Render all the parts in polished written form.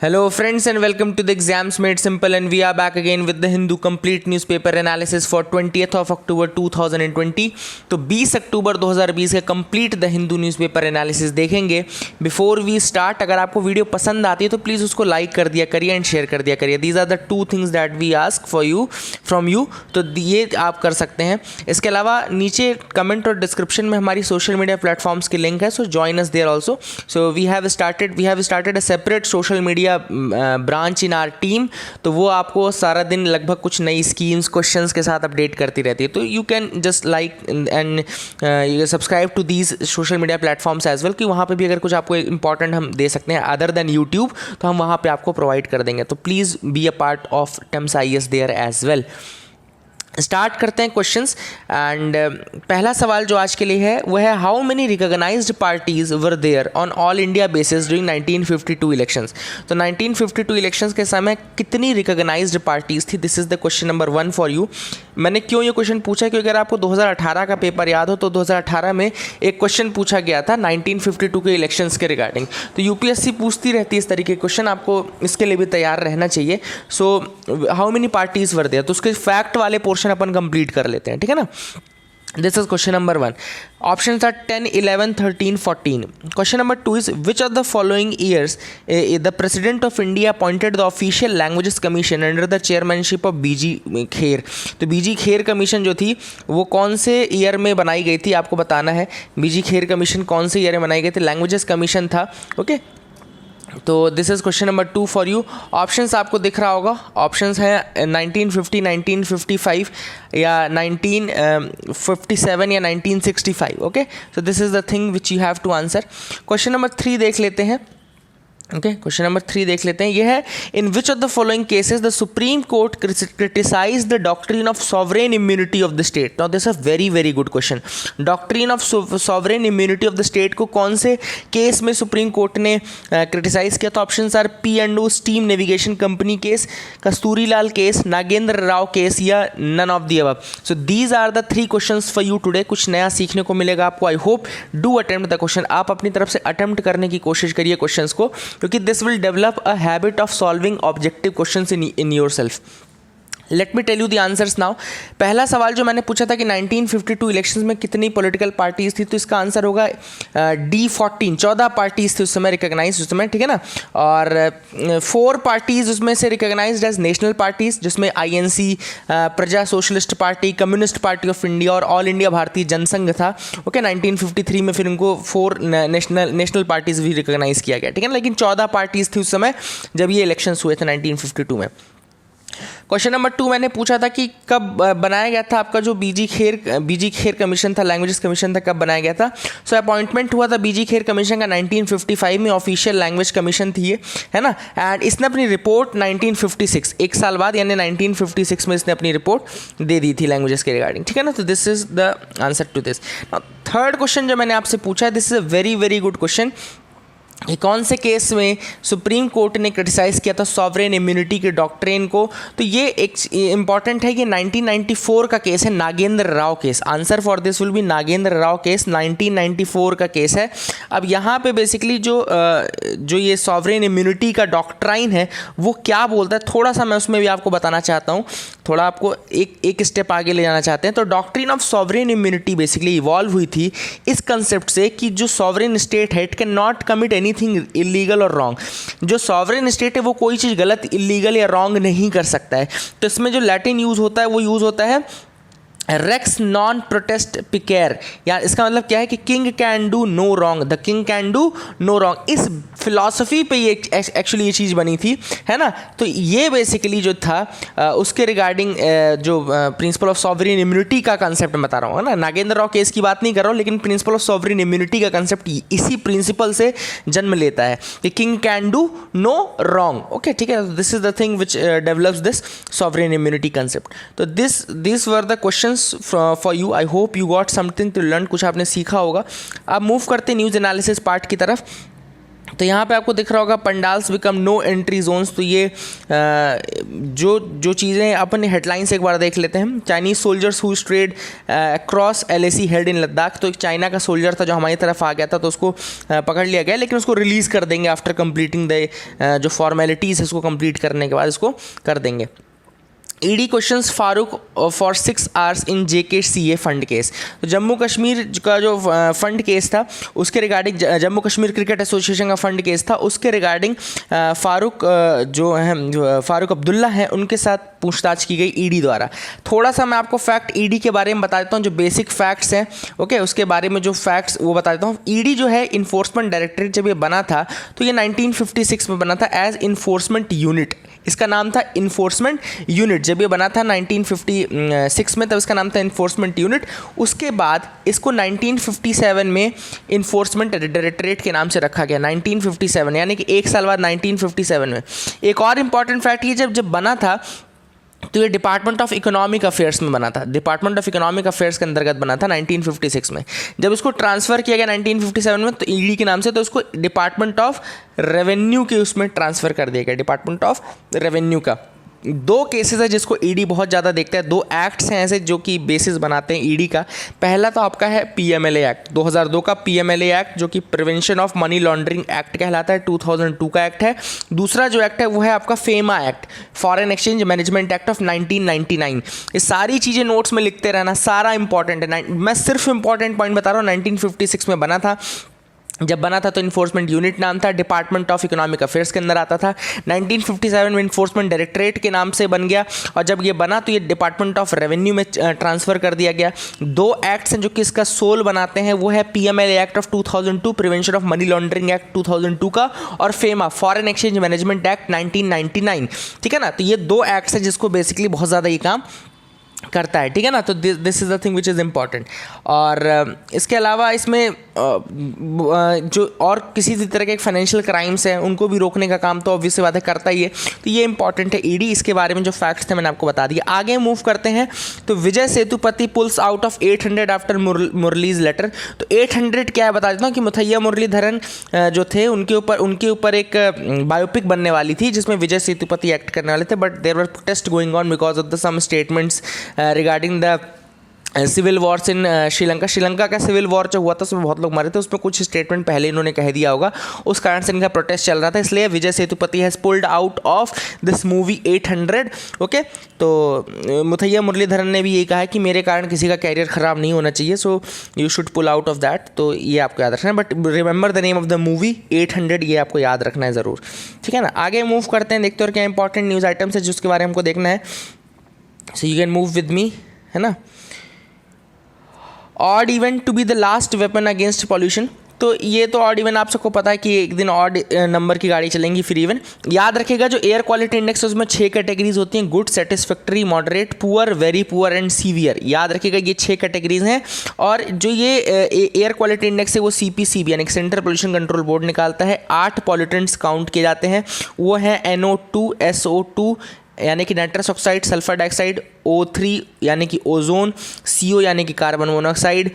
Hello friends and welcome to the Exams Made Simple, and we are back again with the Hindu complete newspaper analysis for 20th of October 2020। तो 20 अक्टूबर 2020 का complete the Hindu newspaper analysis देखेंगे। Before we start, अगर आपको video पसंद आती है तो please उसको लाइक कर दिया करिए एंड शेयर कर दिया करिए। These are the two things that we ask for you from you, तो ये आप कर सकते हैं। इसके अलावा नीचे कमेंट और डिस्क्रिप्शन में हमारी सोशल मीडिया प्लेटफॉर्म्स की लिंक है, so join us there also. So we have started a separate social media branch in our team, तो वो आपको सारा दिन लगभग कुछ नई स्कीम्स क्वेश्चंस के साथ अपडेट करती रहती है। तो you can just like and subscribe to these social media platforms as well, कि वहाँ पे भी अगर कुछ आपको इंपॉर्टेंट हम दे सकते हैं अदर देन यूट्यूब, तो हम वहाँ पे आपको प्रोवाइड कर देंगे। तो please be a part of टेम्स IAS there as well. Start करते हैं क्वेश्चंस एंड पहला सवाल जो आज के लिए है वो है, how many recognized parties were there on all India basis during 1952 elections. तो 1952 इलेक्शंस के समय कितनी रिकॉग्नाइज्ड पार्टीज थी? This is the question number 1 for you. मैंने क्यों ये क्वेश्चन पूछा, क्योंकि अगर आपको 2018 का पेपर याद हो तो 2018 में एक क्वेश्चन पूछा गया था 1952 के इलेक्शंस के रिगार्डिंग। तो यूपीएससी पूछती रहती है इस तरीके के क्वेश्चन, आपको इसके लिए भी तैयार रहना चाहिए। So how many parties were there, तो उसके फैक्ट वाले पोर्शन अपन कंप्लीट कर लेते हैं, ठीक है ना। This is question number 1। Options are 10, 11, 13, 14। Question number 2 is, which of the following years the president of India appointed the official languages commission under the chairmanship of B G Kher. तो B G Kher commission जो थी वो कौन से ईयर में बनाई गई थी, आपको बताना है। बीजी खेर कमीशन कौन से ईयर में बनाई गई थी? लैंग्वेजेस कमीशन था, ओके। तो this is question number 2 for you. Options आपको दिख रहा होगा, ऑप्शंस हैं 1950, 1955 या 1957 या 1965, okay. So this is the thing which you have to answer. Question number 3 देख लेते हैं, ओके। क्वेश्चन नंबर 3 देख लेते हैं, यह है, in which of the following cases the supreme court criticise the doctrine of sovereign immunity of the state. Now this a very very good question. Doctrine of sovereign immunity of the state को कौन से case में supreme court ने criticise किया? तो options are P&O steam navigation company case, Kasturi Lal case, Nagendra Rao case या none of the above. So these are the 3 questions for you today. कुछ नया सीखने को मिलेगा आपको। I hope do attempt the question. आप अपनी तरफ से अटेम्प्ट करने की कोशिश करिए क्वेश्चंस को, क्योंकि this will develop a habit of solving objective questions in yourself. Let me tell you the answers now. पहला सवाल जो मैंने पूछा था कि 1952 इलेक्शंस में कितनी पॉलिटिकल पार्टीज थी, तो इसका आंसर होगा D14। 14 पार्टीज थी उस समय रिकॉग्नाइज उस समय, ठीक है ना। और 4 पार्टीज उसमें से रिकॉग्नाइज्ड एज नेशनल पार्टीज, जिसमें INC, प्रजा socialist party, communist party of India और ऑल इंडिया भारतीय जनसंघ था, ओके। 1953 में फिर उनको 4 नेशनल पार्टीज भी रिकॉग्नाइज किया गया, ठीक है ना। लेकिन 14 पार्टीज थी उस समय जब ये इलेक्शंस हुए थे 1952 में। क्वेश्चन नंबर 2 मैंने पूछा था कि कब बनाया गया था आपका जो बीजी खेर कमीशन था, लैंग्वेजेस कमीशन था, कब बनाया गया था? सो अपॉइंटमेंट हुआ था बीजी खेर कमीशन का 1955 में, ऑफिशियल लैंग्वेज कमीशन थी ये, है ना। एंड इसने अपनी रिपोर्ट 1956, एक साल बाद यानी 1956 में इसने अपनी रिपोर्ट दे दी थी लैंग्वेजेस के रिगार्डिंग, ठीक है ना। तो this is the answer to this. Third question जो मैंने आपसे पूछा है, this is a very very good question. ये कौन से केस में सुप्रीम कोर्ट ने क्रिटिसाइज़ किया था सॉवरेन इम्यूनिटी के डॉक्ट्रिन को? तो ये एक इंपॉर्टेंट है कि 1994 का केस है, Nagendra Rao case. Answer for this will be Nagendra Rao case, 1994 का केस है। अब यहाँ पे बेसिकली जो ये सॉवरेन इम्यूनिटी का डॉक्ट्राइन है वो क्या बोलता है, थोड़ा सा मैं उसमें भी आपको बताना चाहता हूँ, थोड़ा आपको एक स्टेप आगे ले जाना चाहते हैं। तो doctrine of sovereign immunity basically evolve हुई थी इस कंसेप्ट से कि जो सॉवरेन स्टेट है, it can not commit anything illegal और रॉन्ग। जो सॉवरेन स्टेट है वो कोई चीज़ गलत, इलीगल या रॉन्ग नहीं कर सकता है। तो इसमें जो लैटिन यूज़ होता है वो यूज़ होता है रेक्स नॉन प्रोटेस्ट पिकेर, या इसका मतलब क्या है कि king can do no wrong, the king can do no wrong. इस फिलॉसफी पे ये एक्चुअली ये चीज़ बनी थी, है ना। तो ये बेसिकली जो था उसके रिगार्डिंग जो प्रिंसिपल ऑफ सॉवरेन इम्यूनिटी का कंसेप्ट मैं बता रहा हूँ, है ना। नागेंद्र राव केस की बात नहीं कर रहा हूँ, लेकिन प्रिंसिपल ऑफ सॉवरेन इम्यूनिटी का कंसेप्ट इसी प्रिंसिपल से जन्म लेता है कि king can do no wrong, okay, ठीक है। This is the thing which develops this sovereign immunity concept. तो this were the question for you. I hope you got something to learn, कुछ आपने सीखा होगा। अब मूव करते न्यूज़ एनालिसिस पार्ट की तरफ। तो यहाँ पे आपको दिख रहा होगा pandals become no entry zones. तो ये जो चीज़ें अपन हेडलाइन से एक बार देख लेते हैं। Chinese soldiers who strayed across LAC head in Ladakh. तो एक चाइना का सोल्जर था जो हमारी तरफ आ गया था, तो उसको पकड़ लिया गया, लेकिन उसको रिलीज़ कर देंगे आफ्टर कंप्लीटिंग द जो फॉर्मेलिटीज़ है उसको कंप्लीट करने के बाद इसको कर देंगे। ED questions Farooq for 6 hours in JKCA fund case. तो जम्मू कश्मीर का जो फंड केस था उसके regarding, Jammu Kashmir cricket association का फंड केस था, उसके रिगार्डिंग फारूक जो हैं फारूक अब्दुल्ला हैं उनके साथ पूछताछ की गई ED द्वारा। थोड़ा सा मैं आपको फैक्ट ED के बारे में बता देता हूँ, जो बेसिक फैक्ट्स हैं ओके, उसके बारे में जो फैक्ट्स वो बता देता हूँ। ED जो है इन्फोर्समेंट डायरेक्टरेट, जब ये बना था तो ये 1956 में बना था एज इन्फोर्समेंट यूनिट। इसका नाम था इन्फोर्समेंट यूनिट। जब ये बना था 1956 में, तब इसका नाम था इन्फोर्समेंट यूनिट। उसके बाद इसको 1957 में इन्फोर्समेंट डायरेक्टरेट के नाम से रखा गया, 1957, यानी कि एक साल बाद 1957 में। एक और इम्पॉर्टेंट फैक्ट ये, जब बना था तो ये डिपार्टमेंट ऑफ इकोनॉमिक अफेयर्स में बना था, डिपार्टमेंट ऑफ इकोनॉमिक अफेयर्स के अंतर्गत बना था 1956 में। जब इसको ट्रांसफ़र किया गया 1957 में तो ED के नाम से, तो इसको डिपार्टमेंट ऑफ रेवेन्यू के उसमें ट्रांसफ़र कर दिया गया, डिपार्टमेंट ऑफ रेवेन्यू का। 2 केसेस है जिसको ED बहुत ज़्यादा देखता है, 2 एक्ट्स हैं ऐसे जो कि बेसिस बनाते हैं ED का। पहला तो आपका है PMLA एक्ट, 2002 का PMLA एक्ट जो कि prevention of money laundering act कहलाता है, 2002 का एक्ट है। दूसरा जो एक्ट है वो है आपका FEMA act, foreign exchange management act of 1999। ये सारी चीज़ें नोट्स में लिखते रहना, सारा इंपॉर्टेंट है। मैं सिर्फ इंपॉर्टेंट पॉइंट बता रहा हूँ। 1956 में बना था, जब बना था तो इन्फोर्समेंट यूनिट नाम था, डिपार्टमेंट ऑफ इकोनॉमिक अफेयर्स के अंदर आता था। 1957 में इन्फोर्समेंट डायरेक्टरेट के नाम से बन गया, और जब ये बना तो ये डिपार्टमेंट ऑफ रेवेन्यू में ट्रांसफ़र कर दिया गया। 2 एक्ट्स हैं जो कि इसका सोल बनाते हैं, वो है PMLA act of 2002, prevention of money laundering act 2002 का, और FEMA, foreign exchange management act 1999। ठीक है ना, तो ये 2 एक्ट्स हैं जिसको बेसिकली बहुत ज़्यादा ये काम करता है। ठीक है ना, तो this is the thing which is important. और इसके अलावा इसमें जो और किसी भी तरह के फाइनेंशियल क्राइम्स हैं उनको भी रोकने का काम तो ऑब्वियस बात है करता ही है, तो ये इंपॉर्टेंट है ED। इसके बारे में जो फैक्ट्स थे मैंने आपको बता दिया। आगे मूव करते हैं, तो Vijay Sethupathi pulls out of 800 after Murali's letter. तो 800 क्या है बता देता हूँ कि मुथैया मुरलीधरन जो थे उनके ऊपर एक बायोपिक बनने वाली थी जिसमें विजय सेतुपति एक्ट करने वाले थे, but there were protest going on because of the some statements regarding the civil wars in Sri Lanka का सिविल वॉर जो हुआ था उसमें बहुत लोग मरे थे, उसमें कुछ स्टेटमेंट पहले इन्होंने कह दिया होगा, उस कारण से इनका प्रोटेस्ट चल रहा था, इसलिए Vijay Sethupathi has pulled out of this movie 800। Okay, तो मुथैया मुरलीधरन ने भी ये कहा है कि मेरे कारण किसी का कैरियर ख़राब नहीं होना चाहिए, so you should pull out of that. तो ये आपको याद रखना है, but remember the name of the movie 800, ये आपको याद रखना है ज़रूर। ठीक है ना, आगे मूव करते हैं, देखते हैं और क्या इंपॉर्टेंट न्यूज़ आइटम्स है जिसके बारे में हमको देखना है। So you can move with me, है ना। Odd event to be the last weapon against pollution. तो ये तो ऑड इवन आप सबको पता है कि एक दिन ऑड नंबर की गाड़ी चलेंगी फिर इवन। याद रखिएगा जो एयर क्वालिटी इंडेक्स है उसमें 6 कैटेगरीज होती हैं, good, satisfactory, moderate, poor, very poor and severe. याद रखिएगा ये 6 कैटेगरीज हैं, और जो ये एयर क्वालिटी इंडेक्स है वो CPCB यानी कि सेंट्रल पोल्यूशन कंट्रोल बोर्ड निकालता है। 8 पॉल्यूटेंट्स काउंट किए जाते हैं, वो है NO2, SO2 यानी कि nitrous oxide, sulphur dioxide, O3 यानी कि ओजोन, CO यानी कि carbon monoxide,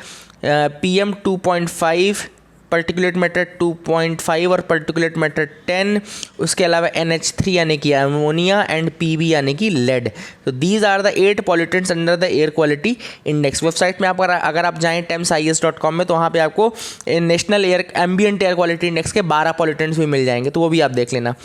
PM 2.5, particulate matter 2.5 और पर्टिकुलेट मैटर 10, उसके अलावा NH3 यानी कि अमोनिया एंड PB यानी कि लेड। तो these are the 8 pollutants under the air quality index. Website में अगर आप जाएँ TEMSIS.com में, तो वहाँ पे आपको national ambient air quality index के 12 पॉल्यूटेंट्स भी मिल जाएंगे, तो वो भी आप देख लेना।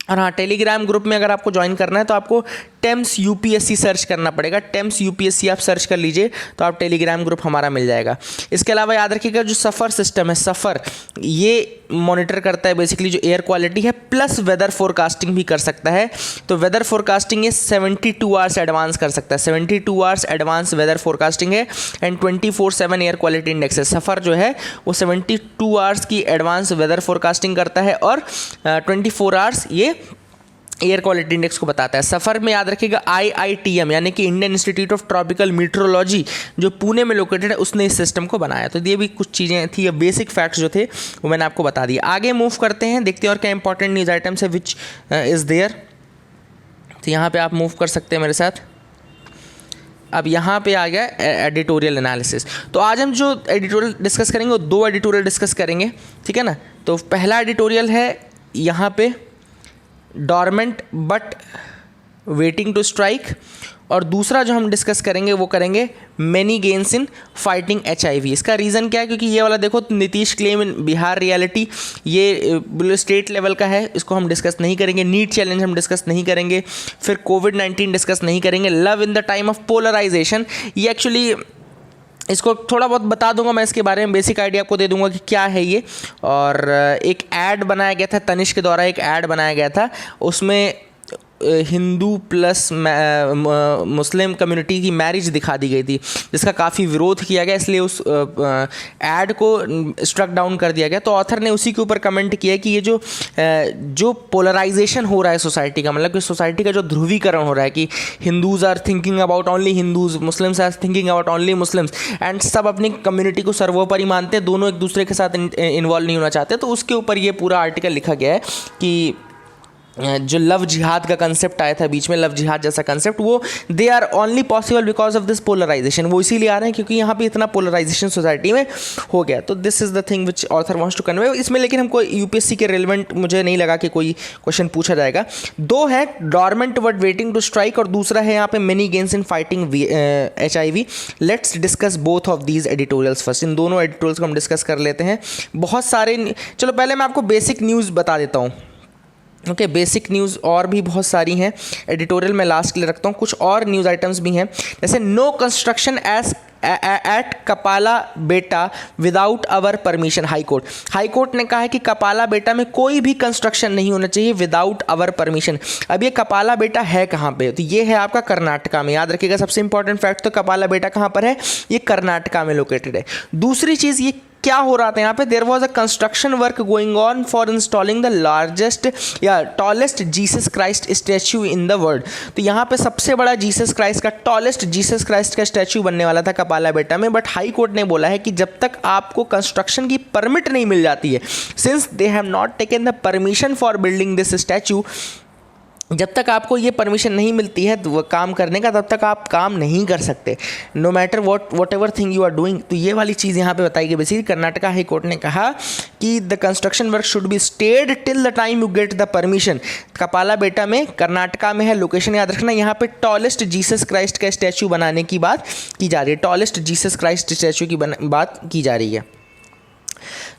और हाँ, टेलीग्राम ग्रुप में अगर आपको ज्वाइन करना है तो आपको TEMS UPSC सर्च करना पड़ेगा। TEMS UPSC आप सर्च कर लीजिए तो आप टेलीग्राम ग्रुप हमारा मिल जाएगा। इसके अलावा याद रखिएगा जो सफ़र सिस्टम है, सफ़र ये मॉनिटर करता है बेसिकली जो एयर क्वालिटी है, प्लस वेदर फोरकास्टिंग भी कर सकता है। तो वेदर फोरकास्टिंग ये 72 आवर्स एडवांस कर सकता है, 72 आवर्स एडवांस वेदर फोरकास्टिंग है, एंड 24/7 एयर क्वालिटी इंडेक्स है। सफ़र जो है वो 72 आवर्स की एडवांस वेदर फोरकास्टिंग करता है, और 24 आवर्स ये एयर क्वालिटी इंडेक्स को बताता है। सफ़र में याद रखिएगा IITM यानी कि Indian Institute of Tropical Meteorology जो पुणे में लोकेटेड है, उसने इस सिस्टम को बनाया। तो ये भी कुछ चीज़ें थी, ये बेसिक फैक्ट्स जो थे वो मैंने आपको बता दिया। आगे मूव करते हैं, देखते हैं और क्या इंपॉर्टेंट न्यूज़ आइटम्स है विच इज़ देयर। तो यहाँ पे आप मूव कर सकते हैं मेरे साथ। अब यहाँ पे आ गया एडिटोरियल एनालिसिस। तो आज हम जो एडिटोरियल डिस्कस करेंगे वो 2 एडिटोरियल डिस्कस करेंगे, ठीक है ना। तो पहला एडिटोरियल है यहाँ पे dormant but waiting to strike, और दूसरा जो हम डिस्कस करेंगे वो करेंगे many gains in fighting HIV। इसका रीज़न क्या है, क्योंकि ये वाला देखो Nitish claim in Bihar reality, ये स्टेट लेवल का है, इसको हम डिस्कस नहीं करेंगे। नीट चैलेंज हम डिस्कस नहीं करेंगे, फिर कोविड-19 डिस्कस नहीं करेंगे। Love in the time of polarization, ये एक्चुअली इसको थोड़ा बहुत बता दूंगा मैं, इसके बारे में बेसिक आइडिया आपको दे दूंगा कि क्या है ये। और एक ऐड बनाया गया था, तनिष्क के द्वारा एक ऐड बनाया गया था, उसमें हिंदू प्लस मुस्लिम कम्युनिटी की मैरिज दिखा दी गई थी, जिसका काफ़ी विरोध किया गया, इसलिए उस ऐड को स्ट्रक डाउन कर दिया गया। तो ऑथर ने उसी के ऊपर कमेंट किया कि ये जो पोलराइजेशन हो रहा है सोसाइटी का, मतलब कि सोसाइटी का जो ध्रुवीकरण हो रहा है कि Hindus are thinking about only Hindus, Muslims are thinking about only Muslims, and सब अपनी कम्युनिटी को सर्वोपरि मानते हैं, दोनों एक दूसरे के साथ इन्वॉल्व नहीं होना चाहते। तो उसके ऊपर ये पूरा आर्टिकल लिखा गया है कि जो लव जिहाद का कंसेप्ट आया था बीच में, लव जिहाद जैसा कंसेप्ट, वो they are only possible because of this polarization. वो इसीलिए आ रहे हैं क्योंकि यहाँ पे इतना पोलराइजेशन सोसाइटी में हो गया। तो this is the thing which author wants to convey इसमें। लेकिन हमको यूपीएससी के रेलिवेंट मुझे नहीं लगा कि कोई क्वेश्चन पूछा जाएगा। 2 है dormant but waiting to strike, और दूसरा है यहाँ पे many gains in fighting HIV। Let's discuss both of these editorials first. इन दोनों एडिटोरियल्स को हम डिस्कस कर लेते हैं। बहुत सारे, चलो पहले मैं आपको बेसिक न्यूज़ बता देता हूँ। ओके, बेसिक न्यूज़ और भी बहुत सारी हैं, एडिटोरियल मैं लास्ट के लिए रखता हूँ। कुछ और न्यूज़ आइटम्स भी हैं, जैसे नो कंस्ट्रक्शन एट कपाला बेटा विदाउट अवर परमिशन। हाई कोर्ट ने कहा है कि कपाला बेटा में कोई भी कंस्ट्रक्शन नहीं होना चाहिए विदाउट अवर परमिशन। अब ये कपाला बेटा है कहाँ पे, तो ये है आपका कर्नाटका में। याद रखिएगा, सबसे इंपॉर्टेंट फैक्ट, तो कपाला बेटा कहाँ पर है, ये कर्नाटका में लोकेटेड है। दूसरी चीज़, ये क्या हो रहा था यहाँ पे, there was a construction work going on for installing the largest या tallest Jesus Christ statue in the world. तो यहाँ पे सबसे बड़ा जीसस क्राइस्ट का, टॉलेस्ट जीसस क्राइस्ट का स्टैच्यू बनने वाला था कपाला बेटा में। बट हाई कोर्ट ने बोला है कि जब तक आपको कंस्ट्रक्शन की परमिट नहीं मिल जाती है, since they have not taken the permission for building this statue, जब तक आपको ये परमिशन नहीं मिलती है तो वो काम करने का, तब तक आप काम नहीं कर सकते, no matter whatever thing you are doing. तो ये वाली चीज़ यहाँ पे बताई गई। बेसिकली कर्नाटका हाई कोर्ट ने कहा कि the construction work should be stayed till the time you get the permission. Kapala Betta में, कर्नाटका में है, लोकेशन याद रखना। यहाँ पे टॉलेस्ट जीसस क्राइस्ट का स्टैच्यू बनाने की बात की जा रही है, टॉलेस्ट जीसस क्राइस्ट स्टैच्यू की बात की जा रही है।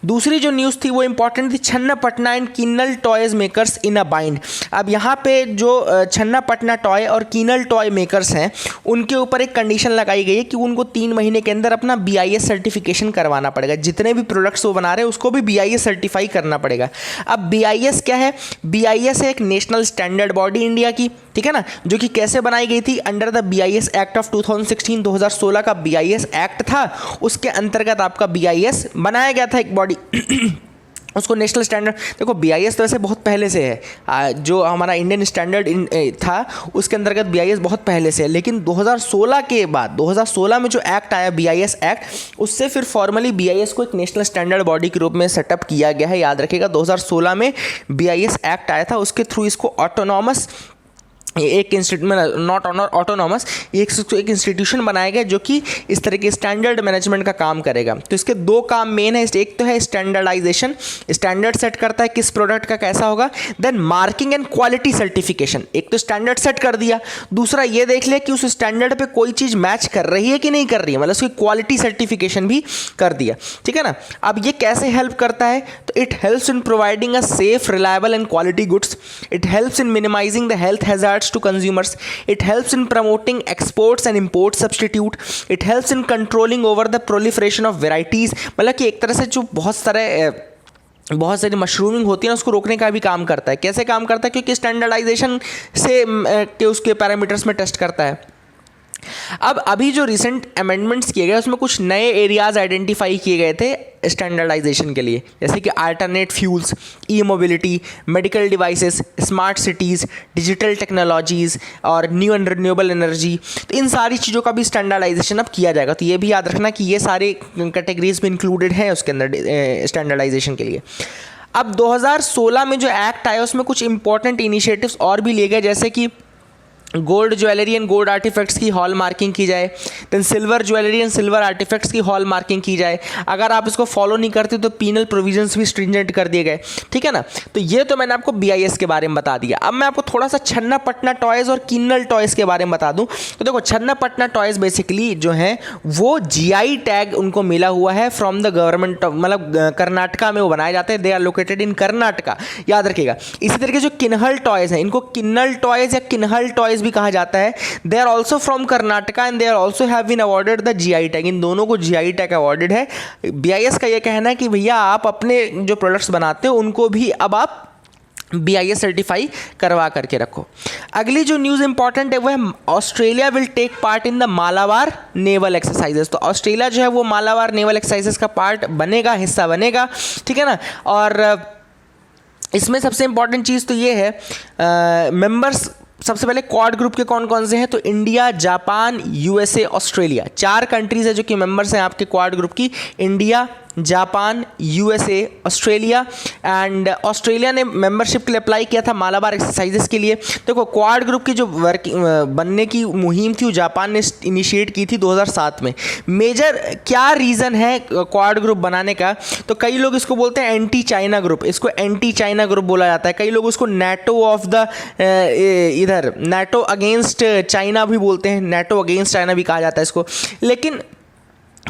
दूसरी जो न्यूज़ थी वो इंपॉर्टेंट थी, छन्नापटना एंड कीनल toys makers in a bind. अब यहाँ पे जो छन्नापटना टॉय और कीनल टॉय मेकर्स हैं, उनके ऊपर एक कंडीशन लगाई गई है कि उनको 3 महीने के अंदर अपना BIS सर्टिफिकेशन करवाना पड़ेगा। जितने भी प्रोडक्ट्स वो बना रहे हैं उसको भी BIS सर्टिफाई करना पड़ेगा। अब BIS क्या है, BIS है एक नेशनल स्टैंडर्ड बॉडी इंडिया की, ठीक है ना, जो कि कैसे बनाई गई थी, under the BIS act of 2016 का BIS एक्ट था, उसके अंतर्गत आपका BIS बनाया गया था एक बॉडी उसको नेशनल स्टैंडर्ड। देखो BIS तो वैसे बहुत पहले से है, जो हमारा इंडियन स्टैंडर्ड था उसके अंतर्गत BIS बहुत पहले से है, लेकिन 2016 के बाद 2016 में जो एक्ट आया BIS एक्ट, उससे फिर फॉर्मली BIS को एक नेशनल स्टैंडर्ड बॉडी के रूप में सेटअप किया गया है। याद रखिएगा 2016 में BIS एक्ट आया था, उसके थ्रू इसको ऑटोनॉमस एक इंस्टीट्यूट, नॉट ऑटोनॉमस, एक इंस्टीट्यूशन बनाया गया जो कि इस तरह के स्टैंडर्ड मैनेजमेंट का काम करेगा। तो इसके 2 काम मेन है, एक तो है स्टैंडर्डाइजेशन, स्टैंडर्ड सेट करता है किस प्रोडक्ट का कैसा होगा, then marking and quality certification. एक तो स्टैंडर्ड सेट कर दिया, दूसरा ये देख लिया कि उस स्टैंडर्ड पे कोई चीज़ मैच कर रही है कि नहीं कर रही है, मतलब उसकी क्वालिटी सर्टिफिकेशन भी कर दिया, ठीक है ना। अब ये कैसे हेल्प करता है, तो it helps in providing a safe, reliable and quality goods, it helps in minimizing the health hazards to consumers, it helps in promoting exports and import substitute, it helps in controlling over the proliferation of varieties। मतलब कि एक तरह से जो बहुत सारी mushrooming होती है ना, उसको रोकने का भी काम करता है। कैसे काम करता है, क्योंकि स्टैंडर्डाइजेशन से के उसके पैरामीटर्स में टेस्ट करता है। अब अभी जो रिसेंट अमेंडमेंट्स किए गए उसमें कुछ नए एरियाज आइडेंटिफाई किए गए थे स्टैंडर्डाइजेशन के लिए, जैसे कि alternate fuels, e mobility, medical devices, smart cities, digital technologies और न्यू एंड रिन्यूएबल एनर्जी। तो इन सारी चीज़ों का भी स्टैंडर्डाइजेशन अब किया जाएगा। तो ये भी याद रखना कि ये सारे कैटेगरीज में इंक्लूडेड हैं उसके अंदर स्टैंडर्डाइजेशन के लिए। अब 2016 में जो एक्ट आया उसमें कुछ इंपॉर्टेंट इनिशिएटिव्स और भी लिए गए, जैसे कि gold jewellery and gold artefacts की हॉल मार्किंग की जाए, then silver jewellery and silver artefacts की हॉल मार्किंग की जाए। अगर आप इसको फॉलो नहीं करते तो पीनल प्रोविजंस भी स्ट्रिंजेंट कर दिए गए, ठीक है ना। तो ये तो मैंने आपको BIS के बारे में बता दिया। अब मैं आपको थोड़ा सा छन्ना पटना टॉयज़ और किन्नल टॉयज़ के बारे में बता दूं। तो देखो छन्ना पटना टॉयज़ बेसिकली जो हैं वो GI टैग उनको मिला हुआ है फ्रॉम द गवर्नमेंट, मतलब कर्नाटका में वो बनाए जाते हैं। They are located in Karnataka, याद रखिएगा। इसी तरीके जो किन्हल टॉयज़ हैं इनको किन्नल टॉयज़ या किन्हल टॉयज़ भी कहा जाता है। They are also from Karnataka and they are also have been awarded the GI tag. इन दोनों को GI टैग अवॉर्डेड है। BIS का ये कहना है कि भैया आप अपने जो प्रोडक्ट्स बनाते हो उनको भी अब आप BIS सर्टिफाई करवा करके रखो। अगली जो न्यूज़ इंपॉर्टेंट है वो है Australia will take part in the Malabar naval exercises. तो ऑस्ट्रेलिया जो है वो मालाबार नेवल एक्सरसाइजेस का पार्ट बनेगा, हिस्सा बनेगा, ठीक है ना। और इसमें सबसे इंपॉर्टेंट चीज़ तो ये है, मेंबर्स सबसे पहले क्वाड ग्रुप के कौन कौन से हैं, तो India, Japan, USA, Australia, 4 countries है जो कि मेंबर्स हैं आपके क्वाड ग्रुप की। India, Japan, USA, Australia. And Australia ने मेंबरशिप के लिए अप्लाई किया था मालाबार एक्सरसाइजेस के लिए। देखो क्वाड ग्रुप की जो बनने की मुहिम थी वो जापान ने इनिशिएट की थी 2007 में। मेजर क्या रीज़न है क्वाड ग्रुप बनाने का, तो कई लोग इसको बोलते हैं एंटी चाइना ग्रुप, इसको एंटी चाइना ग्रुप बोला जाता है। कई लोग उसको NATO ऑफ द इधर NATO अगेंस्ट चाइना भी बोलते हैं, NATO अगेंस्ट चाइना भी कहा जाता है इसको। लेकिन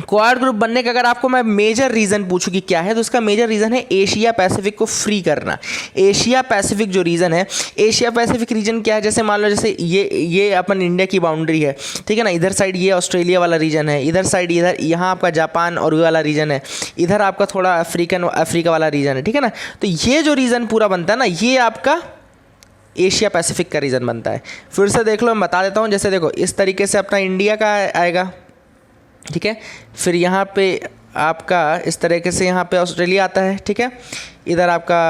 क्वाड ग्रुप बनने का अगर आपको मैं मेजर रीज़न पूछूं कि क्या है, तो उसका मेजर रीज़न है एशिया पैसिफिक को फ्री करना। एशिया पैसिफिक जो रीज़न है, एशिया पैसिफिक रीजन क्या है, जैसे मान लो जैसे ये अपन इंडिया की बाउंड्री है, ठीक है ना। इधर साइड ये ऑस्ट्रेलिया वाला रीजन है, इधर साइड इधर यहाँ आपका जापान और ये वाला रीजन है, इधर आपका थोड़ा अफ्रीका वाला रीजन है, ठीक है ना। तो ये जो रीज़न पूरा बनता है ना, ये आपका एशिया पैसिफिक का रीज़न बनता है। फिर से देख लो, मैं बता देता हूँ। जैसे देखो इस तरीके से अपना इंडिया का आएगा, ठीक है। फिर यहाँ पे आपका इस तरीके से यहाँ पे ऑस्ट्रेलिया आता है, ठीक है। इधर आपका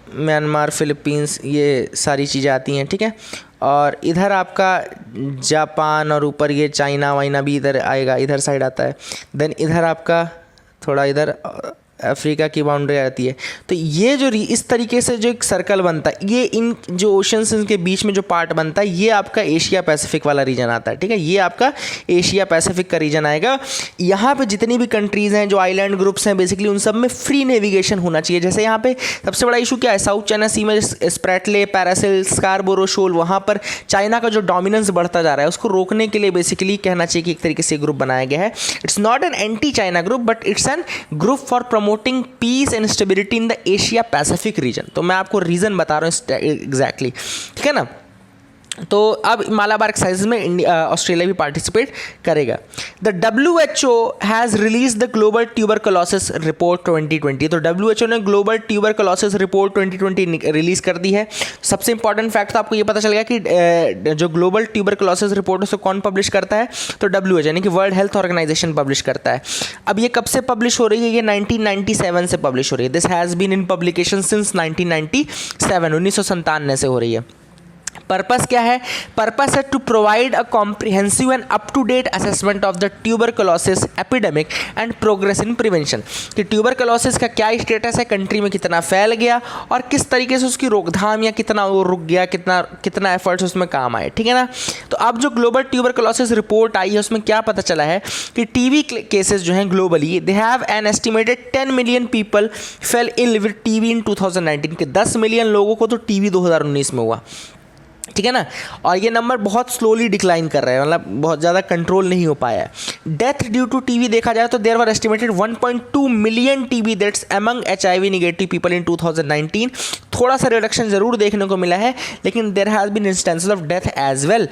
म्यांमार, फिलीपींस, ये सारी चीज़ें आती हैं, ठीक है। और इधर आपका जापान और ऊपर ये चाइना वाइना भी इधर आएगा, इधर साइड आता है। देन इधर आपका थोड़ा इधर अफ्रीका की बाउंड्री आती है। तो ये जो इस तरीके से जो एक सर्कल बनता है, ये इन जो ओशंस के बीच में जो पार्ट बनता है, ये आपका एशिया पैसिफिक वाला रीजन आता है, ठीक है। ये आपका एशिया पैसिफिक का रीजन आएगा। यहाँ पे जितनी भी कंट्रीज़ हैं, जो आइलैंड ग्रुप्स हैं, बेसिकली उन सब में फ्री नेविगेशन होना चाहिए। जैसे यहाँ पे सबसे बड़ा इशू क्या है, साउथ चाइना सी में स्प्रैटले, पैरासिल, स्कारबोरो शोल, वहाँ पर चाइना का जो डोमिनेंस बढ़ता जा रहा है, उसको रोकने के लिए बेसिकली कहना चाहिए कि एक तरीके से ग्रुप बनाया गया है। It's not an anti China group, but it's an group for promoting peace and stability in the Asia Pacific region. तो मैं आपको रीजन बता रहा हूँ एग्जैक्टली, ठीक है ना। तो अब मालाबार एक्सरसाइज में ऑस्ट्रेलिया भी पार्टिसिपेट करेगा। The WHO has release the global tuberculosis report 2020। तो WHO ने ग्लोबल ट्यूबरकुलोसिस रिपोर्ट 2020 रिलीज कर दी है। सबसे इंपॉर्टेंट फैक्ट तो आपको ये पता चल गया कि जो ग्लोबल ट्यूबरकुलोसिस रिपोर्ट उसको कौन पब्लिश करता है, तो WHO यानी कि वर्ल्ड हेल्थ ऑर्गेनाइजेशन पब्लिश करता है। अब ये कब से पब्लिश हो रही है, ये 1997 से पब्लिश हो रही है। This has been in publication since 1997, 1997 से हो रही है। पर्पस क्या है, पर्पस है to provide a comprehensive and up to date assessment of the tuberculosis epidemic and progress in prevention. कि ट्यूबरकुलोसिस का क्या स्टेटस है, कंट्री में कितना फैल गया और किस तरीके से उसकी रोकथाम या कितना वो रुक गया, कितना एफर्ट्स उसमें काम आए, ठीक है ना। तो अब जो ग्लोबल ट्यूबरकुलोसिस रिपोर्ट आई है उसमें क्या पता चला है कि टीबी केसेस जो हैं globally, they have an estimated 10 million people fell ill with TB in 2019 के 10 मिलियन लोगों को तो टीबी 2019 में हुआ, ठीक है ना। और ये नंबर बहुत स्लोली डिक्लाइन कर रहे हैं, मतलब बहुत ज़्यादा कंट्रोल नहीं हो पाया है। डेथ ड्यू टू टीबी देखा जाए तो there were estimated 1.2 million TB deaths among HIV negative people in 2019। थोड़ा सा रिडक्शन ज़रूर देखने को मिला है, लेकिन there has been instances of death as well.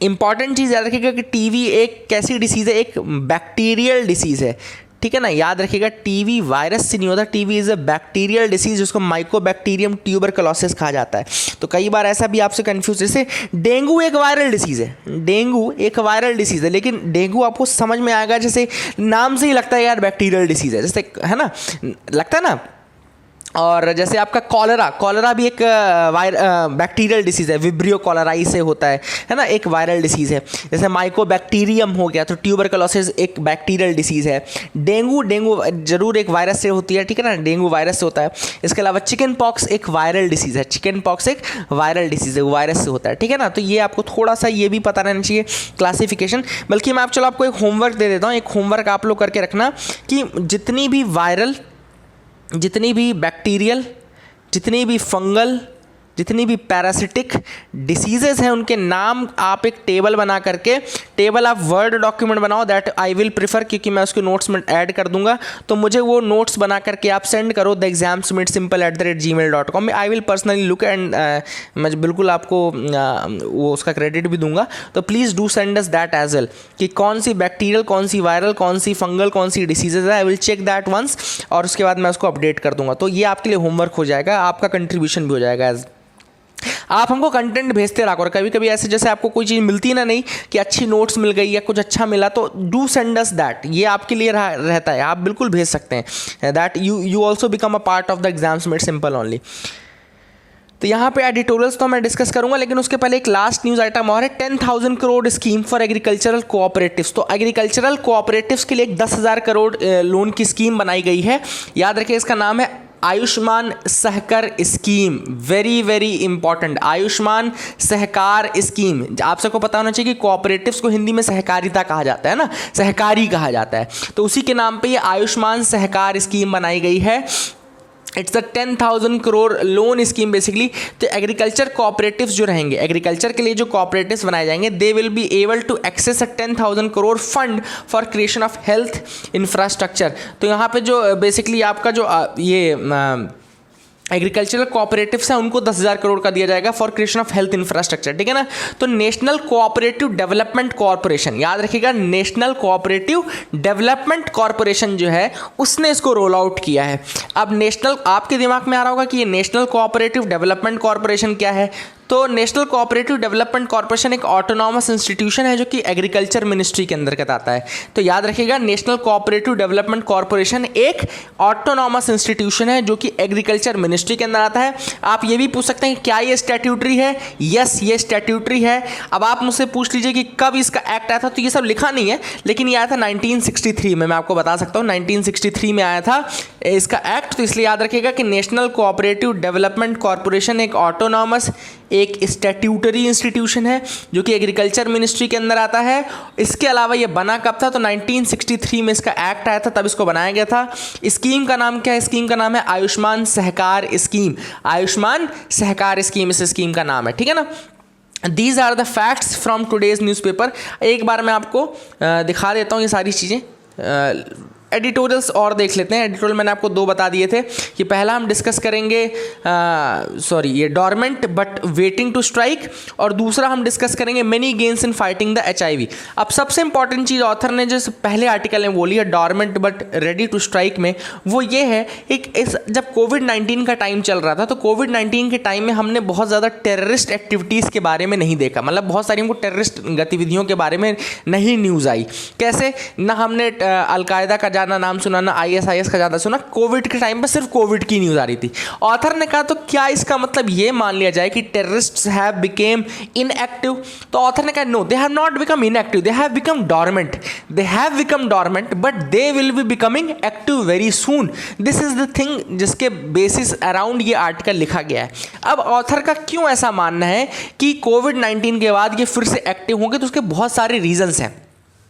Important चीज़ याद रखिएगा कि टीबी एक कैसी डिसीज़ है, एक बैक्टीरियल डिसीज़ है, ठीक है ना। याद रखिएगा टीबी वायरस से नहीं होता, TB is a bacterial disease जिसको माइकोबैक्टीरियम ट्यूबरकुलोसिस कहा जाता है। तो कई बार ऐसा भी आपसे कंफ्यूज, जैसे डेंगू एक वायरल डिसीज़ है, डेंगू एक वायरल डिसीज़ है, लेकिन डेंगू आपको समझ में आएगा जैसे नाम से ही लगता है यार बैक्टीरियल डिसीज़ है, जैसे है ना, लगता है ना। और जैसे आपका कॉलरा भी एक बैक्टीरियल डिसीज़ है, विब्रियो कॉलराई से होता है ना, एक वायरल डिसीज़ है। जैसे माइकोबैक्टीरियम हो गया तो ट्यूबरकुलोसिस एक बैक्टीरियल डिसीज़ है। डेंगू जरूर एक वायरस से होती है, ठीक है ना, डेंगू वायरस से होता है। इसके अलावा चिकन पॉक्स एक वायरल डिसीज़ है, चिकन पॉक्स एक वायरल डिसीज़ है, वो वायरस से होता है, ठीक है ना। तो ये आपको थोड़ा सा ये भी पता रहना चाहिए क्लासिफिकेशन। बल्कि मैं चलो आपको एक होमवर्क दे देता हूँ, एक होमवर्क आप लोग करके रखना कि जितनी भी वायरल, जितनी भी बैक्टीरियल, जितनी भी फंगल, जितनी भी पैरासिटिक डिसीजेज़ हैं उनके नाम आप एक टेबल बना करके, टेबल आप वर्ड डॉक्यूमेंट बनाओ, दैट आई विल प्रीफर, क्योंकि मैं उसके नोट्स में ऐड कर दूंगा। तो मुझे वो नोट्स बना करके आप सेंड करो theexamsubmitsimple@gmail.com में। I will personally look and मैं बिल्कुल आपको वो उसका क्रेडिट भी दूंगा। तो please do send us that as well कि कौन सी बैक्टीरियल, कौन सी वायरल, कौन सी फंगल, कौन सी डिसीजेज है। I will check that once और उसके बाद मैं उसको अपडेट कर दूंगा। तो ये आपके लिए होमवर्क हो जाएगा, आपका कंट्रीब्यूशन भी हो जाएगा। आप हमको कंटेंट भेजते रहा करो, कभी कभी ऐसे जैसे आपको कोई चीज़ मिलती है ना, नहीं कि अच्छी नोट्स मिल गई या कुछ अच्छा मिला, तो डू सेंड अस दैट, ये आपके लिए रहता है, आप बिल्कुल भेज सकते हैं। That you also become a part of the exam submit simple only. तो यहाँ पे एडिटोरियल्स तो मैं डिस्कस करूंगा, लेकिन उसके पहले एक लास्ट न्यूज़ आइटम और है, 10,000 crore scheme for agricultural cooperatives. तो एग्रीकल्चरल कोऑपरेटिव्स के लिए एक 10,000 करोड़ लोन की स्कीम बनाई गई है। याद रखिए इसका नाम है Ayushman Sahakar scheme, very very important, Ayushman Sahakar scheme. आप सबको पता होना चाहिए कि कोऑपरेटिव्स को हिंदी में सहकारिता कहा जाता है ना, सहकारी कहा जाता है। तो उसी के नाम पे ये आयुष्मान सहकार स्कीम बनाई गई है। It's the 10,000 crore loan scheme basically. तो एग्रीकल्चर कोऑपरेटिव्स जो रहेंगे, एग्रीकल्चर के लिए जो कोऑपरेटिव्स बनाए जाएंगे, they will be able to access a 10,000 crore fund for creation of health infrastructure. तो यहाँ पे जो बेसिकली आपका जो ये एग्रीकल्चरल कोऑपरेटिव्स हैं उनको 10,000 करोड़ का दिया जाएगा for creation of health infrastructure, ठीक है ना। तो नेशनल कोऑपरेटिव डेवलपमेंट कॉरपोरेशन, याद रखिएगा, नेशनल कोऑपरेटिव डेवलपमेंट कॉरपोरेशन जो है उसने इसको रोल आउट किया है। अब नेशनल, आपके दिमाग में आ रहा होगा कि ये नेशनल कोऑपरेटिव डेवलपमेंट कॉरपोरेशन क्या है। तो नेशनल कोऑपरेटिव डेवलपमेंट कॉर्पोरेशन एक ऑटोनॉमस इंस्टीट्यूशन है जो कि एग्रीकल्चर मिनिस्ट्री के अंतर्गत आता है। तो याद रखिएगा, नेशनल कोऑपरेटिव डेवलपमेंट कॉर्पोरेशन एक ऑटोनॉमस इंस्टीट्यूशन है जो कि एग्रीकल्चर मिनिस्ट्री के अंदर आता है। आप ये भी पूछ सकते हैं क्या ये स्टैट्यूटरी है? यस, ये स्टैट्यूटरी है। अब आप मुझसे पूछ लीजिए कि कब इसका एक्ट आया था, तो ये सब लिखा नहीं है, लेकिन ये आया था 1963 में। मैं आपको बता सकता हूँ 1963 में आया था इसका एक्ट। तो इसलिए याद रखिएगा कि नेशनल कोऑपरेटिव डेवलपमेंट कॉर्पोरेशन एक ऑटोनॉमस, एक स्टैट्यूटरी इंस्टीट्यूशन है जो कि एग्रीकल्चर मिनिस्ट्री के अंदर आता है। इसके अलावा ये बना कब था? तो 1963 में इसका एक्ट आया था, तब इसको बनाया गया था। स्कीम का नाम क्या है? स्कीम का नाम है आयुष्मान सहकार स्कीम। आयुष्मान सहकार स्कीम इस स्कीम का नाम है, ठीक है ना। These are the facts from today's newspaper. एक बार मैं आपको दिखा देता हूँ ये सारी चीज़ें। एडिटोरियल्स और देख लेते हैं। एडिटोरियल मैंने आपको 2 बता दिए थे कि पहला हम डिस्कस करेंगे ये dormant but waiting to strike, और दूसरा हम डिस्कस करेंगे many gains in fighting the HIV। अब सबसे इंपॉर्टेंट चीज़ ऑथर ने जो पहले आर्टिकल में बोली है dormant but ready to strike में, वो ये है जब कोविड-19 का टाइम चल रहा था, तो कोविड-19 के टाइम में हमने बहुत ज़्यादा टेररिस्ट एक्टिविटीज़ के बारे में नहीं देखा। मतलब बहुत सारी हमको टेररिस्ट गतिविधियों के बारे में नहीं न्यूज़ आई। कैसे? ना हमने अलकायदा का ना नाम सुना, ना ISIS का ज़्यादा सुना। कोविड के टाइम पे सिर्फ कोविड की न्यूज़ आ रही थी। ऑथर ने कहा तो क्या इसका मतलब ये मान लिया जाए कि टेररिस्ट्स हैव बिकेम इनएक्टिव? तो ऑथर ने कहा no, they have not become inactive, they have become dormant. They have become dormant but they will be becoming active very soon. This is the thing जिसके basis around ये article लिखा गया है। अब author का क्यों ऐसा मानना है कि कोविड-19 के बाद ये फिर से एक्टिव होंगे? तो उसके बहुत सारे रीजंस हैं,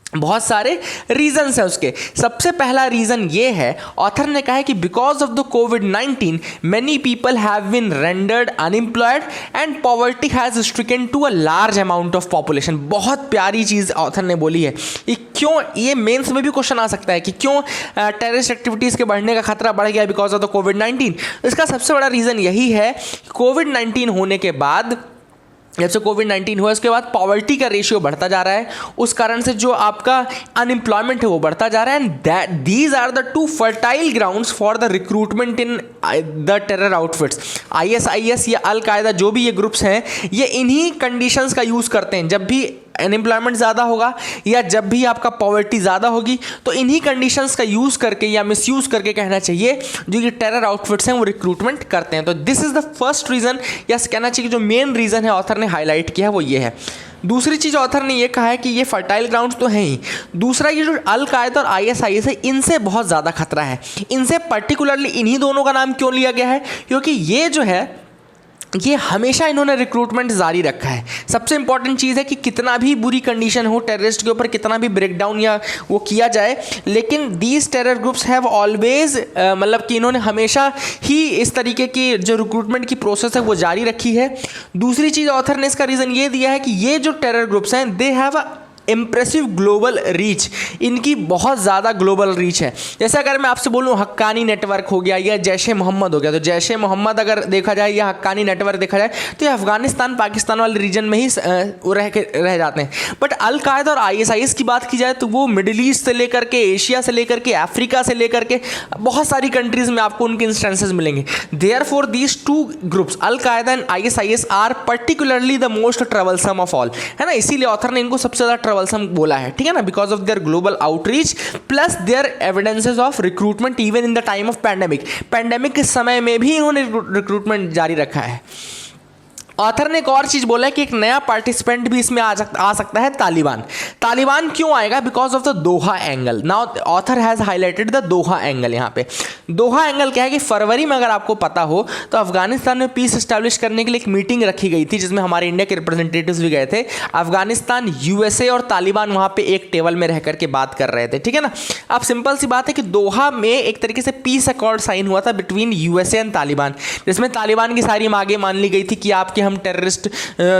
बहुत सारे रीजंस हैं उसके। सबसे पहला रीजन ये है, ऑथर ने कहा है कि बिकॉज ऑफ द कोविड-19 many people have been rendered unemployed and poverty has stricken to a large amount of population. बहुत प्यारी चीज़ ऑथर ने बोली है। ये क्यों, ये मेंस में भी क्वेश्चन आ सकता है कि क्यों टेररिस्ट एक्टिविटीज़ के बढ़ने का खतरा बढ़ गया बिकॉज ऑफ द कोविड-19। इसका सबसे बड़ा रीज़न यही है, कोविड-19 होने के बाद, जब से कोविड-19 हुआ उसके बाद पॉवर्टी का रेशियो बढ़ता जा रहा है, उस कारण से जो आपका अनएम्प्लॉयमेंट है वो बढ़ता जा रहा है। And these are the 2 fertile grounds for the recruitment in the terror outfits, ISIS या अल कायदा, जो भी ये ग्रुप्स हैं, ये इन्हीं कंडीशंस का यूज़ करते हैं। जब भी अनएम्प्लॉयमेंट ज़्यादा होगा या जब भी आपका पॉवर्टी ज़्यादा होगी, तो इन्हीं कंडीशंस का यूज़ करके या मिसयूज़ करके कहना चाहिए, जो ये टेरर आउटफिट्स हैं वो रिक्रूटमेंट करते हैं। तो this is the first reason, या कहना चाहिए जो मेन रीज़न है ऑथर ने हाईलाइट किया है वो ये है। दूसरी चीज़ ऑथर ने ये कहा है कि ये फर्टाइल ग्राउंड्स तो हैं ही, दूसरा ये जो अल कायदा और ISIS है, इनसे बहुत ज़्यादा खतरा है। इनसे पर्टिकुलरली इन्हीं दोनों का नाम क्यों लिया गया है, क्योंकि ये जो है ये हमेशा इन्होंने रिक्रूटमेंट जारी रखा है। सबसे इंपॉर्टेंट चीज़ है कि कितना भी बुरी कंडीशन हो, टेररिस्ट के ऊपर कितना भी ब्रेकडाउन या वो किया जाए, लेकिन these terror groups have always, मतलब कि इन्होंने हमेशा ही इस तरीके की जो रिक्रूटमेंट की प्रोसेस है वो जारी रखी है। दूसरी चीज़ ऑथर ने इसका रीज़न ये दिया है कि ये जो टेरर ग्रुप्स हैं, they have a impressive global reach, इनकी बहुत ज़्यादा ग्लोबल रीच है। जैसे अगर मैं आपसे बोलूँ हक्कानी नेटवर्क हो गया या जैश ए मोहम्मद हो गया, तो जैश ए मोहम्मद अगर देखा जाए या हक्कानी नेटवर्क देखा जाए तो ये अफगानिस्तान पाकिस्तान वाले रीजन में ही रह जाते हैं। बट अल कायदा और ISIS की बात की जाए तो वो मिडिल ईस्ट से लेकर के, एशिया से लेकर के, अफ्रीका से लेकर के बहुत सारी कंट्रीज़ में आपको उनके इंस्टेंसेस मिलेंगे। Therefore these two groups, al Qaeda and ISIS, are particularly the most troublesome of all, है ना। इसीलिए ऑथर ने इनको सबसे ज़्यादा ट्रबलसम बोला है, ठीक है ना, because of their global outreach plus their evidences of recruitment even in the time of pandemic के समय में भी इन्होंने रिक्रूटमेंट जारी रखा है। ऑथर ने एक और चीज़ बोला है कि एक नया पार्टिसिपेंट भी इसमें आ सकता है, तालिबान। तालिबान क्यों आएगा? Because of the Doha angle. Now author has highlighted the Doha angle. यहाँ पे दोहा एंगल क्या है कि फरवरी में अगर आपको पता हो तो अफगानिस्तान में पीस इस्टेब्लिश करने के लिए एक मीटिंग रखी गई थी, जिसमें हमारे इंडिया के रिप्रेजेंटेटिव्स भी गए थे। अफगानिस्तान, USA और तालिबान वहाँ पे एक टेबल में रह करके बात कर रहे थे, ठीक है ना। अब सिंपल सी बात है कि दोहा में एक तरीके से पीस अकॉर्ड साइन हुआ था बिटवीन USA एंड तालिबान, जिसमें तालिबान की सारी मांगें मान ली गई थी कि आपके हम टेररिस्ट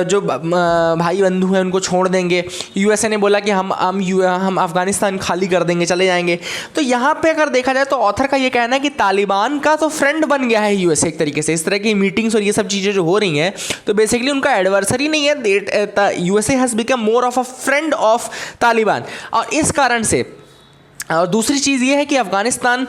जो भाई बंधु हैं उनको छोड़ देंगे। USA ने बोला कि हम अफगानिस्तान खाली कर देंगे, चले जाएंगे। तो यहाँ पे अगर देखा जाए तो ऑथर का ये कहना है कि तालिबान का तो फ्रेंड बन गया है USA एक तरीके से। इस तरह की मीटिंग्स और ये सब चीज़ें जो हो रही हैं तो बेसिकली उनका एडवर्सरी नहीं है। USA has become more of a friend of Taliban. और इस कारण से और दूसरी चीज़ ये है कि अफ़गानिस्तान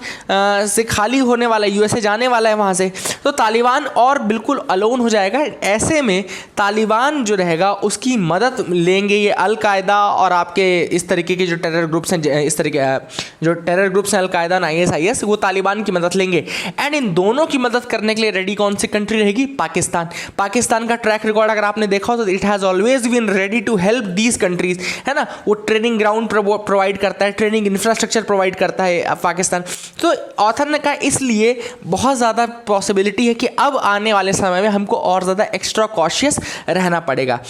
से खाली होने वाला है, USA जाने वाला है वहाँ से, तो तालिबान और बिल्कुल अलोन हो जाएगा। ऐसे में तालिबान जो रहेगा उसकी मदद लेंगे ये अल कायदा और आपके इस तरीके के जो टेरर ग्रुप्स हैं, इस तरीके जो टेरर ग्रुप्स हैं अल कायदा और ISIS, वो तालिबान की मदद लेंगे। एंड इन दोनों की मदद करने के लिए रेडी कौन सी कंट्री रहेगी? पाकिस्तान। पाकिस्तान का ट्रैक रिकॉर्ड अगर आपने देखा हो तो it has always been ready to help these countries, है ना। वो ट्रेनिंग ग्राउंड प्रोवाइड करता है, ट्रेनिंग इंफ्रास्ट्रक्चर प्रोवाइड करता है पाकिस्तान। तो ऑथर ने कहा इसलिए बहुत ज़्यादा पॉसिबिलिटी है कि अब आने वाले समय में हमको और ज़्यादा एक्स्ट्रा कॉशियस रहना पड़ेगा।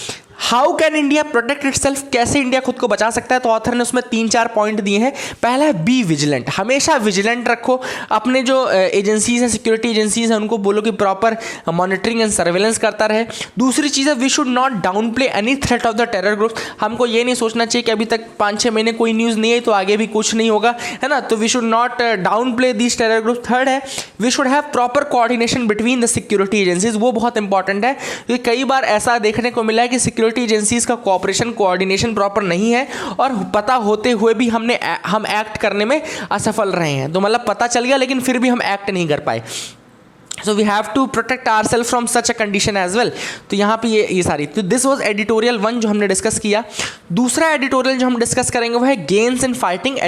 How can India protect itself, कैसे इंडिया खुद को बचा सकता है? तो ऑथर ने उसमें 3-4 पॉइंट दिए हैं। पहला है बी विजिलेंट, हमेशा विजिलेंट रखो। अपने जो एजेंसीज हैं, सिक्योरिटी एजेंसीज हैं, उनको बोलो कि प्रॉपर मॉनिटरिंग एंड सर्वेलेंस करता रहे। दूसरी चीज़ है we should not down play any threat of the terror group. हमको ये नहीं सोचना चाहिए कि अभी तक 5-6 महीने कोई न्यूज़ नहीं आई तो आगे भी कुछ नहीं होगा, है ना। तो we should not down play this terror group. Third है we should have proper coordination between the security agencies. वो बहुत इंपॉर्टेंट है क्योंकि कई बार ऐसा देखने को मिला है कि सिक्योरिटी एजेंसीज का कोऑपरेशन कोऑर्डिनेशन प्रॉपर नहीं है और पता होते हुए भी हम एक्ट करने में असफल रहे हैं। तो मतलब पता चल गया लेकिन फिर भी हम एक्ट नहीं कर पाए। So we have to protect our self from such a condition as well. तो यहाँ पे ये सारी, तो दिस वॉज एडिटोरियल 1 जो हमने डिस्कस किया। दूसरा एडिटोरियल जो हम डिस्कस करेंगे वो है गेन्स इन फाइटिंग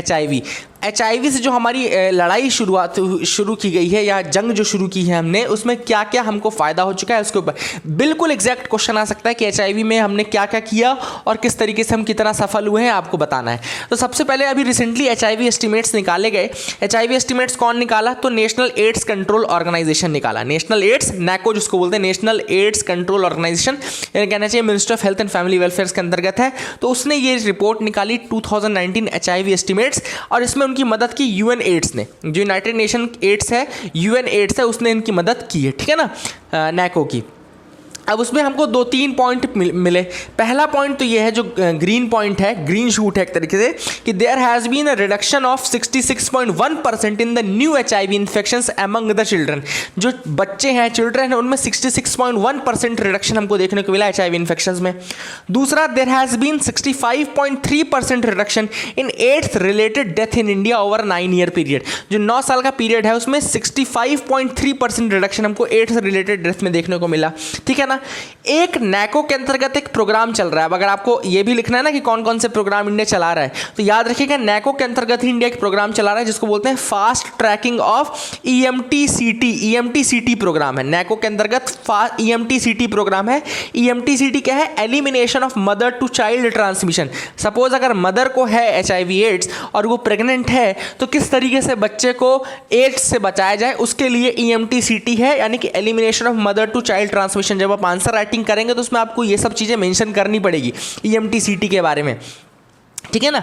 HIV से जो हमारी लड़ाई शुरू की गई है या जंग जो शुरू की है हमने, उसमें क्या क्या हमको फ़ायदा हो चुका है उसके ऊपर बिल्कुल एग्जैक्ट क्वेश्चन आ सकता है कि HIV में हमने क्या क्या किया और किस तरीके से हम कितना सफल हुए हैं, आपको बताना है। तो सबसे पहले अभी रिसेंटली HIV एस्टिमेट्स निकाले गए। HIV एस्टिमेट्स कौन निकाला? तो नेशनल एड्स कंट्रोल ऑर्गेनाइजेशन निकाला। नेशनल एड्स, NACO जिसको बोलते हैं, नेशनल एड्स कंट्रोल ऑर्गेनाइजेशन, कहना चाहिए ministry of health and family welfare के अंतर्गत है। तो उसने ये रिपोर्ट निकाली 2019 HIV एस्टिमेट्स, और इसमें उनकी मदद की UN एड्स ने, जो यूनाइटेड नेशन एड्स है, UN एड्स है, उसने इनकी मदद की है, ठीक है ना, NACO की। अब उसमें हमको 2-3 पॉइंट मिले। पहला पॉइंट तो ये है, जो ग्रीन पॉइंट है, ग्रीन शूट है एक तरीके से, कि there has been a reduction of 66.1% in the new HIV infections among the children. जो बच्चे हैं, चिल्ड्रन हैं, उनमें 66.1% रिडक्शन हमको देखने को मिला HIV इन्फेक्शंस में। दूसरा, there has been 65.3% reduction in AIDS related death in India over 9 year period. जो 9 साल का पीरियड है उसमें 65.3% रिडक्शन हमको एड्स रिलेटेड डेथ में देखने को मिला। ठीक है ना। एक नैको के अंतर्गत एक प्रोग्राम चल रहा है। अब अगर आपको ये भी लिखना है ना कि कौन कौन से प्रोग्राम इंडिया चला रहा है, तो याद रखिएगा नैको के अंतर्गत ही इंडिया एक प्रोग्राम चला रहा है जिसको बोलते हैं fast tracking of EMTCT। EMTCT programme है नैको के अंतर्गत। EMTCT प्रोग्राम है। EMTCT क्या है? Elimination of mother to child transmission. Suppose अगर मदर को है HIV एड्स और वो प्रेग्नेंट है, तो किस तरीके से बच्चे को एड्स से बचाया जाए, उसके लिए EMTCT है, यानी कि elimination of mother to child transmission. जब आप आंसर राइटिंग करेंगे तो उसमें आपको ये सब चीज़ें मेंशन करनी पड़ेगी EMTCT के बारे में। ठीक है ना।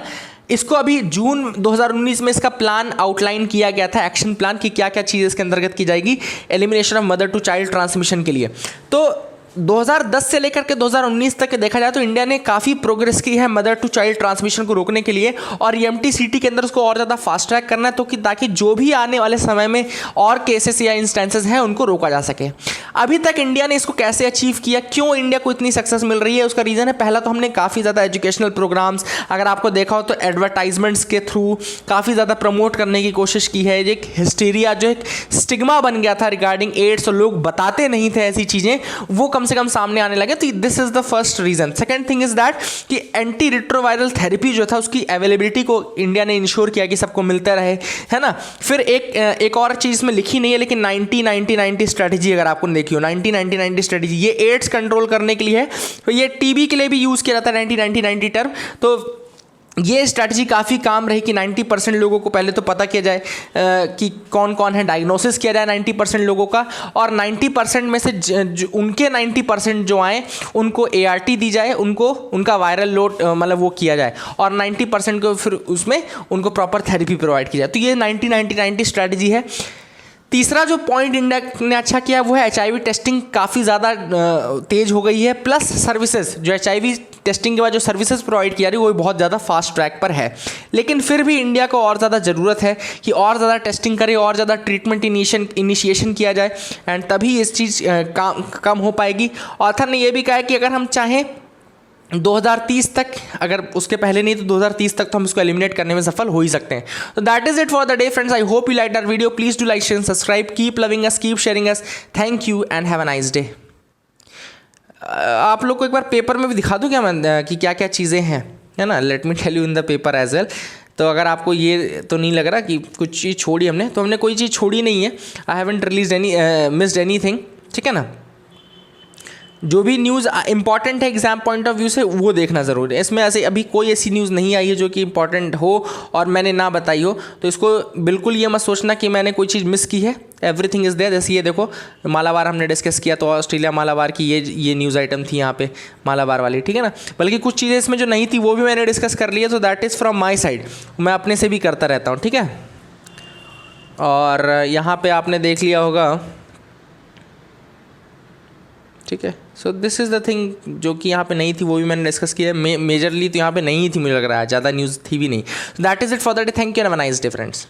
इसको अभी जून 2019 में इसका प्लान आउटलाइन किया गया था, एक्शन प्लान, कि क्या क्या चीज़ इसके अंतर्गत की जाएगी elimination of mother to child transmission के लिए। तो 2010 से लेकर के 2019 तक देखा जाए तो इंडिया ने काफ़ी प्रोग्रेस की है मदर टू चाइल्ड ट्रांसमिशन को रोकने के लिए, और EMTCT के अंदर उसको और ज़्यादा फास्ट ट्रैक करना है, तो कि ताकि जो भी आने वाले समय में और केसेस या इंस्टेंसेस हैं उनको रोका जा सके। अभी तक इंडिया ने इसको कैसे अचीव किया, क्यों इंडिया को इतनी सक्सेस मिल रही है, उसका रीज़न है, पहला तो हमने काफ़ी ज़्यादा एजुकेशनल प्रोग्राम्स, अगर आपको देखा हो तो एडवर्टाइजमेंट्स के थ्रू काफ़ी ज़्यादा प्रमोट करने की कोशिश की है। एक हिस्टीरिया, जो एक स्टिग्मा बन गया था रिगार्डिंग एड्स, और लोग बताते नहीं थे ऐसी चीज़ें, वो कम से कम सामने आने लगे। तो this is the first reason. Second thing is that कि एंटी रिट्रोवायरल थेरेपी जो था उसकी अवेलेबिलिटी को इंडिया ने इंश्योर किया कि सबको मिलते रहे, है ना। फिर एक और चीज़ में लिखी नहीं है, लेकिन 90-90-90 स्ट्रेटेजी अगर आपको देखी हो, 90-90-90 स्ट्रेटेजी, ये एड्स कंट्रोल करने के लिए है। तो ये TB के लिए भी यूज़ किया जाता है 90-90-90 टर्म। तो ये स्ट्रैटेजी काफ़ी काम रही कि 90% लोगों को पहले तो पता किया जाए कि कौन कौन है, डायग्नोसिस किया जाए 90% लोगों का, और 90% में से उनके 90% जो आए उनको ART दी जाए, उनको उनका वायरल लोड मतलब वो किया जाए, और 90% को फिर उसमें उनको प्रॉपर थेरेपी प्रोवाइड की जाए। तो ये 90-90-90 स्ट्रैटेजी है। तीसरा जो पॉइंट इंडिया ने अच्छा किया वो है HIV टेस्टिंग काफ़ी ज़्यादा तेज़ हो गई है, प्लस सर्विसेज, जो HIV टेस्टिंग के बाद जो सर्विसेज प्रोवाइड किया रही है वो बहुत ज़्यादा फास्ट ट्रैक पर है। लेकिन फिर भी इंडिया को और ज़्यादा ज़रूरत है कि और ज़्यादा टेस्टिंग करे, और ज़्यादा ट्रीटमेंट इनिशिएशन किया जाए, एंड तभी इस चीज़ कम हो पाएगी। ऑथर ने यह भी कहा है कि अगर हम चाहें 2030 तक, अगर उसके पहले नहीं तो 2030 तक तो हम इसको एलिमिनेट करने में सफल हो ही सकते हैं। तो that is it for the day friends. I hope you like our video. Please do like, share and subscribe. Keep loving us, keep sharing us. Thank you and have a nice day. आप लोग को एक बार paper में भी दिखा दूं क्या मैं कि क्या क्या चीज़ें हैं, है ना। Let me tell you in the paper as well. तो अगर आपको ये तो नहीं लग रहा कि कुछ चीज़ छोड़ी हमने, तो हमने कोई चीज़ छोड़ी नहीं है। I haven't release missed any thing, ठीक है ना। जो भी न्यूज़ इंपॉर्टेंट है एग्जाम पॉइंट ऑफ व्यू से वो देखना ज़रूरी है। इसमें ऐसे अभी कोई ऐसी न्यूज़ नहीं आई है जो कि इंपॉर्टेंट हो और मैंने ना बताई हो, तो इसको बिल्कुल ये मत सोचना कि मैंने कोई चीज़ मिस की है। Everything is there. जैसे ये देखो, मालाबार हमने डिस्कस किया, तो ऑस्ट्रेलिया मालाबार की ये न्यूज़ आइटम थी यहाँ पे, मालाबार वाली, ठीक है ना। बल्कि कुछ चीज़ें इसमें जो नहीं थी वो भी मैंने डिस्कस कर लिया। तो that is from my side, मैं अपने से भी करता रहता हूँ, ठीक है। और यहाँ पर आपने देख लिया होगा, ठीक है। सो दिस इज़ द थिंग जो कि यहाँ पे नहीं थी, वो भी मैंने डिस्कस किया है। मेजरली तो यहाँ पे नहीं थी, मुझे लग रहा है ज़्यादा न्यूज़ थी भी नहीं। That is it for the day. Thank you and have a nice day friends.